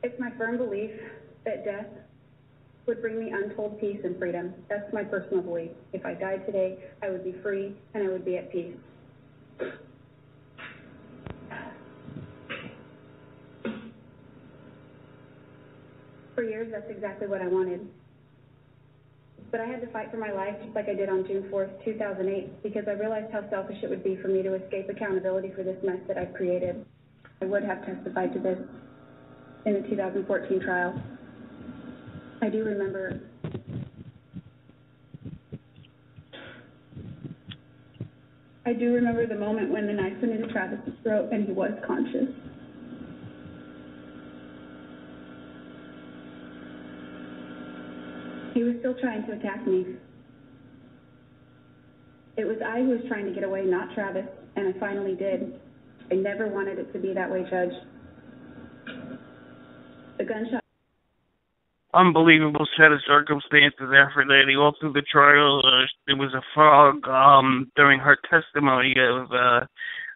it's my firm belief that death would bring me untold peace and freedom. That's my personal belief. If I died today, I would be free and I would be at peace. For years, that's exactly what I wanted. But I had to fight for my life just like I did on June 4th, 2008, because I realized how selfish it would be for me to escape accountability for this mess that I've created. I would have testified to this in the 2014 trial. I do remember the moment when the knife went into Travis's throat and he was conscious. He was still trying to attack me. It was I who was trying to get away, not Travis, and I finally did. I never wanted it to be that way, Judge. The gunshot. Unbelievable set of circumstances, Aphrodite. All through the trial, there was a fog during her testimony of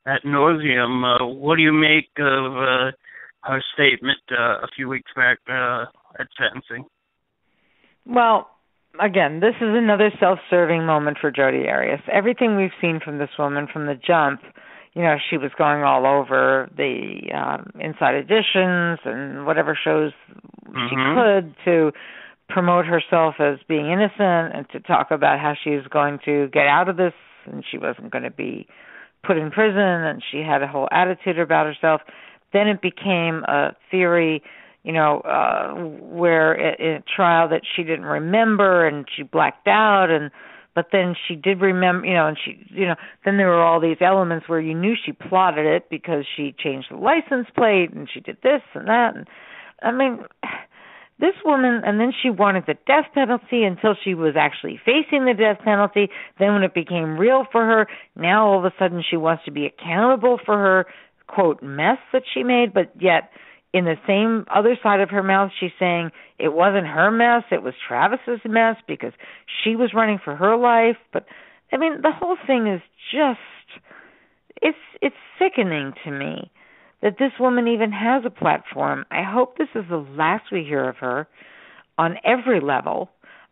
ad nauseum. What do you make of her statement a few weeks back at sentencing? Well, again, this is another self-serving moment for Jodi Arias. Everything we've seen from this woman from the jump, you know, she was going all over the Inside Editions and whatever shows she could to promote herself as being innocent and to talk about how she was going to get out of this and she wasn't going to be put in prison, and she had a whole attitude about herself. Then it became a theory, you know, where in a trial that she didn't remember and she blacked out, but then she did remember, you know, and she, you know, then there were all these elements where you knew she plotted it because she changed the license plate and she did this and that. And I mean, this woman, and then she wanted the death penalty until she was actually facing the death penalty. Then when it became real for her, now all of a sudden she wants to be accountable for her, quote, mess that she made, but yet in the same other side of her mouth, she's saying it wasn't her mess, it was Travis's mess because she was running for her life. But, I mean, the whole thing is just, it's sickening to me that this woman even has a platform. I hope this is the last we hear of her on every level.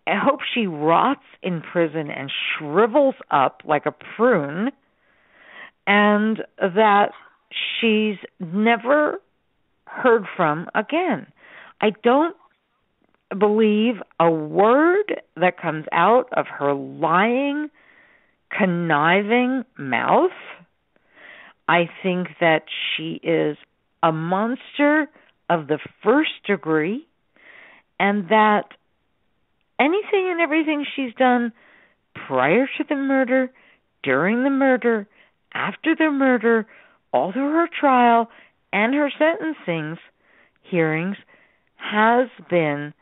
I hope she rots in prison and shrivels up like a prune, and that she's never heard from again. I don't believe a word that comes out of her lying, conniving mouth. I think that she is a monster of the first degree, and that anything and everything she's done prior to the murder, during the murder, after the murder, all through her trial and her sentencing hearings has been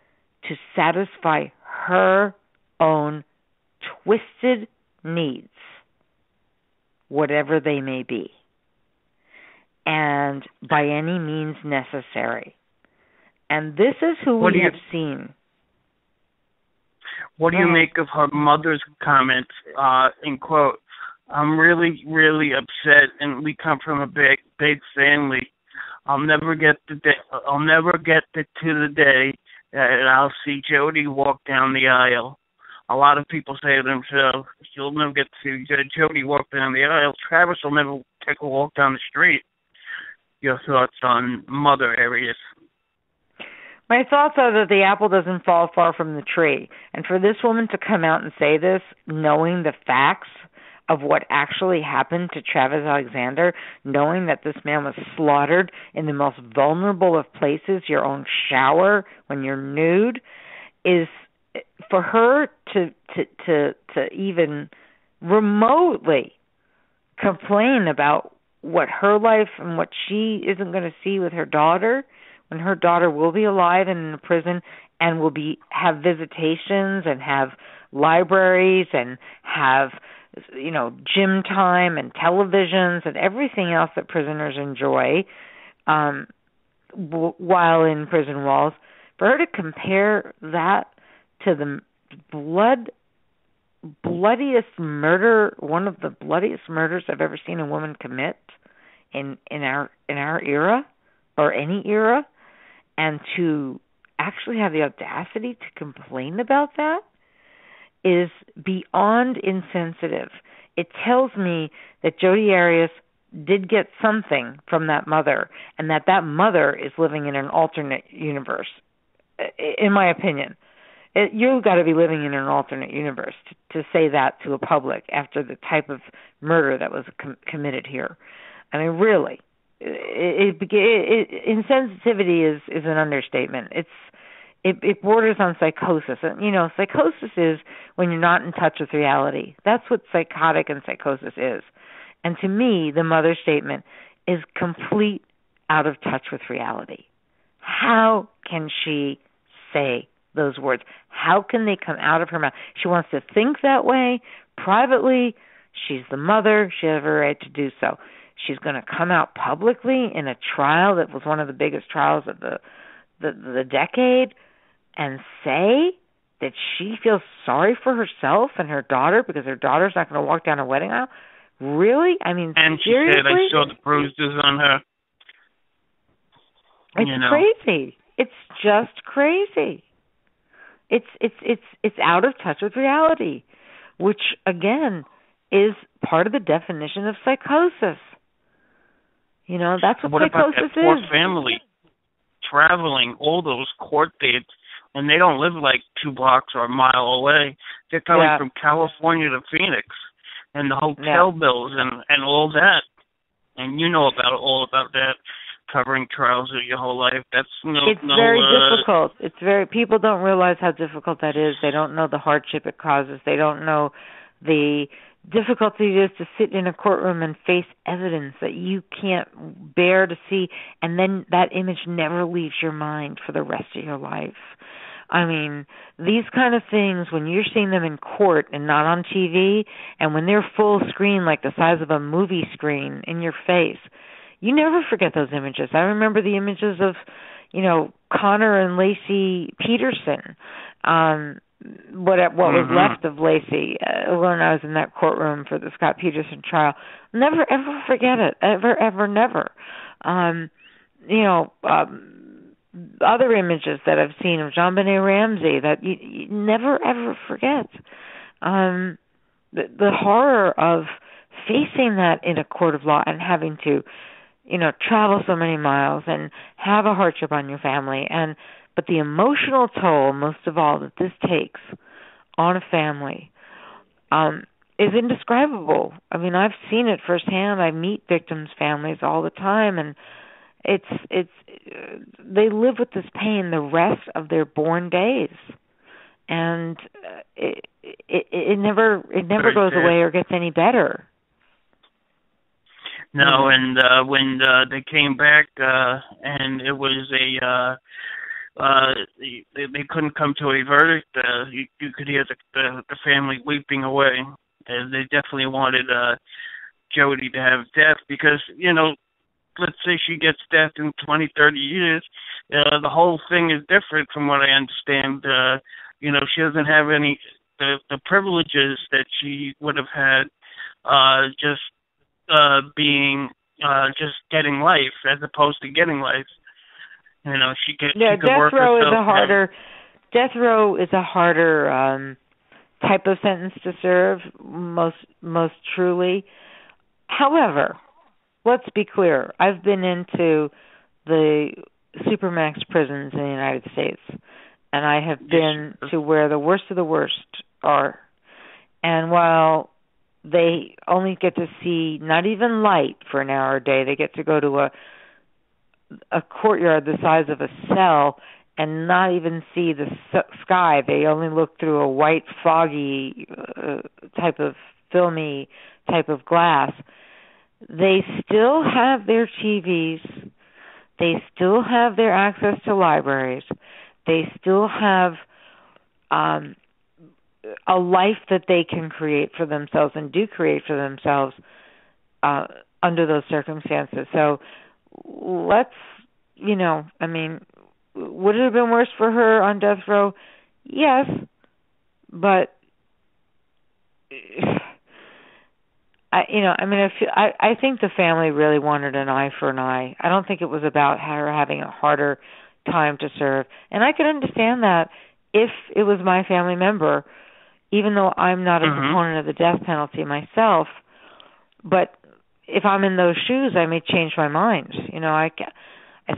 to satisfy her own twisted needs, whatever they may be, and by any means necessary. And this is who we have seen. What do you make of her mother's comments, in quote, "I'm really, really upset, and we come from a big family. I'll never get to the day that I'll see Jody walk down the aisle." A lot of people say to themselves, "You'll never get to see Jody walk down the aisle. Travis will never take a walk down the street." Your thoughts on mother areas? My thoughts are that the apple doesn't fall far from the tree. And for this woman to come out and say this, knowing the facts of what actually happened to Travis Alexander, knowing that this man was slaughtered in the most vulnerable of places, your own shower when you're nude, is for her to even remotely complain about what her life and what she isn't going to see with her daughter, when her daughter will be alive and in a prison and will have visitations and have libraries and have, gym time and televisions and everything else that prisoners enjoy while in prison walls. For her to compare that to the bloodiest murder, one of the bloodiest murders I've ever seen a woman commit in our era or any era, and to actually have the audacity to complain about that is beyond insensitive. It tells me that Jodi Arias did get something from that mother, and that mother is living in an alternate universe, in my opinion. You've got to be living in an alternate universe to say that to a public after the type of murder that was committed here. I mean, really. Insensitivity is an understatement. It borders on psychosis. And, psychosis is when you're not in touch with reality. That's what psychotic and psychosis is. And to me, the mother statement is complete out of touch with reality. How can she say those words? How can they come out of her mouth? She wants to think that way privately. She's the mother. She has every right to do so. She's going to come out publicly in a trial that was one of the biggest trials of the decade and say that she feels sorry for herself and her daughter because her daughter's not going to walk down a wedding aisle? Really? I mean, and she seriously? said, "I saw the bruises on her." It's crazy. It's just crazy. It's out of touch with reality, which again is part of the definition of psychosis. That's what psychosis about that poor is. Family traveling all those court dates, and they don't live like 2 blocks or a mile away. They're coming from California to Phoenix, and the hotel bills and all that. And all about that, covering trials of your whole life. That's very difficult. People don't realize how difficult that is. They don't know the hardship it causes. They don't know the difficulty it is to sit in a courtroom and face evidence that you can't bear to see, and then that image never leaves your mind for the rest of your life. I mean, these kind of things, when you're seeing them in court and not on TV, and when they're full screen, like the size of a movie screen in your face, you never forget those images. I remember the images of, Connor and Lacey Peterson, what was left of Lacey when I was in that courtroom for the Scott Peterson trial. Never, ever forget it. Ever, ever, never. Other images that I've seen of JonBenet Ramsey that you never, ever forget. The horror of facing that in a court of law and having to, travel so many miles and have a hardship on your family, but the emotional toll, most of all, that this takes on a family, is indescribable. I mean, I've seen it firsthand. I meet victims' families all the time, and it's they live with this pain the rest of their born days, and it never goes away or gets any better. No, and when they came back, and it was they couldn't come to a verdict. You could hear the family weeping away, and they definitely wanted Jody to have death because, you know, let's say she gets death in 20, 30 years, the whole thing is different from what I understand. You know, she doesn't have any the privileges that she would have had just being just getting life as opposed to getting life. You know, she could work herself. Death row is a harder type of sentence to serve, most truly. However, let's be clear. I've been into the supermax prisons in the United States, and I have been to where the worst of the worst are. And while they only get to see not even light for an hour a day, they get to go to a courtyard the size of a cell and not even see the sky. They only look through a white, foggy type of filmy type of glass. They still have their TVs. They still have their access to libraries. They still have a life that they can create for themselves and do create for themselves under those circumstances. So let's, I mean, would it have been worse for her on death row? Yes, but I think the family really wanted an eye for an eye. I don't think it was about her having a harder time to serve. And I could understand that if it was my family member, even though I'm not a proponent of the death penalty myself. But if I'm in those shoes, I may change my mind. I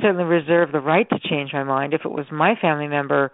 certainly reserve the right to change my mind. If it was my family member,